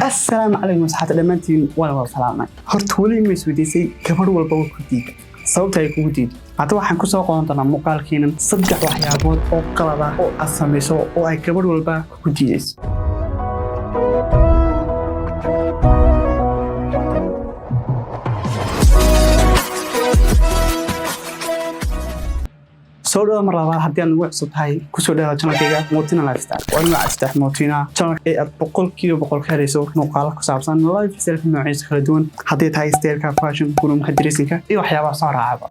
السلام عليكم أصحاب الأمانتين ولا سلامة هرتولي مسوديسي كبر والبول كديد sababta ku diid hada waxaan ku soo qoon doonaa muuqaalkiinan saddex waxyaabood oo qalad ah oo asameyso oo ay gabadh walba ku diidayso soo mar labaad haddii aan ugu cusub tahay kusoo dhawaad channelkayga mootina lifestyle waa inuu caddahay mootina channelka aad boqolkiiba ka helayso muuqaalo ku saabsan lifestyle noocyadiisa kala duwan haddii tahay styleka fashion grooming dressinga iyo waxyaabaha soo raacaba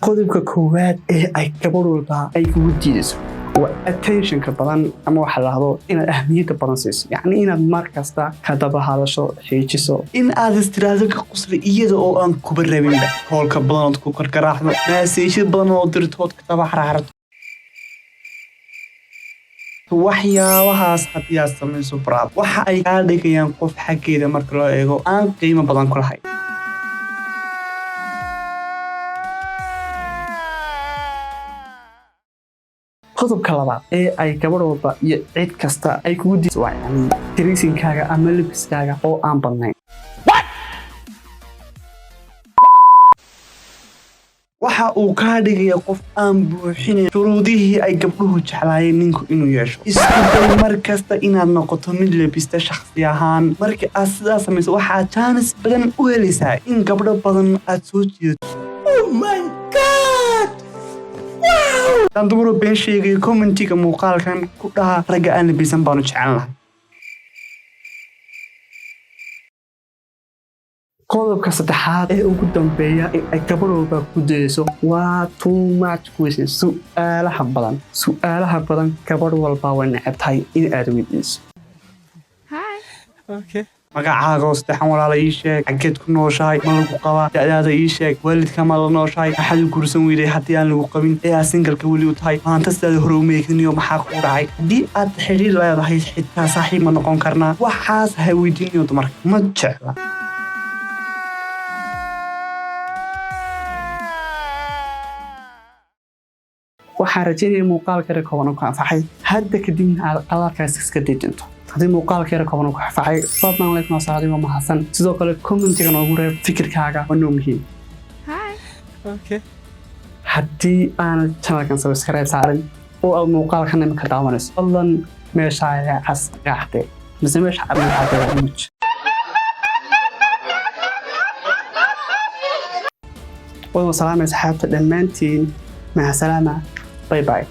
qodobka koowaad ee ay gabadh walba ay kugu diidayso attention badan ama waxa la yiraahdo in ahmiyada badan siiso yani inaad mar kasta ka daba hadasho xiijiso in aad istiraado ka qosli iyada oo aan ku barabin hawlka badan oo ku karkaraxdo message badan oo dirtood ka daba xaraarto waxyaabahaas haddii aad samayso braad waxa ay ka dhigayaan qof xaggeeda marka loo eego aan qiimo badan ku lahayn qodobka labaad ee ay gabadh walba iyo cid kasta ay kugu diiso waa yani dressingkaaga ama labiskaaga oo aan badnayn waxa uu ka dhigaya qof aan buuxin shuruudihii ay gabdhuhu jeclaayeen ninku inuu yeesho isku day mar kasta inaad noqoto mid labista shakhsi ahaan marka aad sidaas samayso waxaad chance badan u helaysaa in gabdho badan aad soo jiidato oh my god dan dumaro been sheegay commentiga muuqaalkan ku dhaha raga aan labisan baanu jecelahay qodobka saddexaad ee ugu dambeeya ee ay gabadh walba ku diidayso waa too much questions su'aalaha badan gabadh walba way neceb tahay in aad weydiiso okay magacaaga oo saddexan walaal ii sheeg xageed ku nooshahay ma lagu qabaa da'daada ii sheeg waalidka ma la nooshahay maxaad gursan weyday haddii aan lagu qabin ee aad singalka weli u tahay maanta sidaad hore u meegniyo maxaa ku dhacay haddii aad xiriir leedahay xitaa saaxiib ma noqon karnaa waxaas ha weydiiniyo dumarka ma jecla waxaan rajaynaya muuqaalka kooban ku anfaxay hadda kadibna aad qaladkaas iska dejinto haddii muuqaalka kooban ku anfaxay Faldan like noo saacadiyo mahadsan sidoo kale commentiga noogu reeb fikirkaaga waa noo muhiim okay haddii aan channelkan subscribe saarin oo aad muuqaalkan imika daawanayso Faldan meesha ayaa cas gaxday mise meesha aad muj والسلام يا صحابتي دمانتين مع السلامة باي باي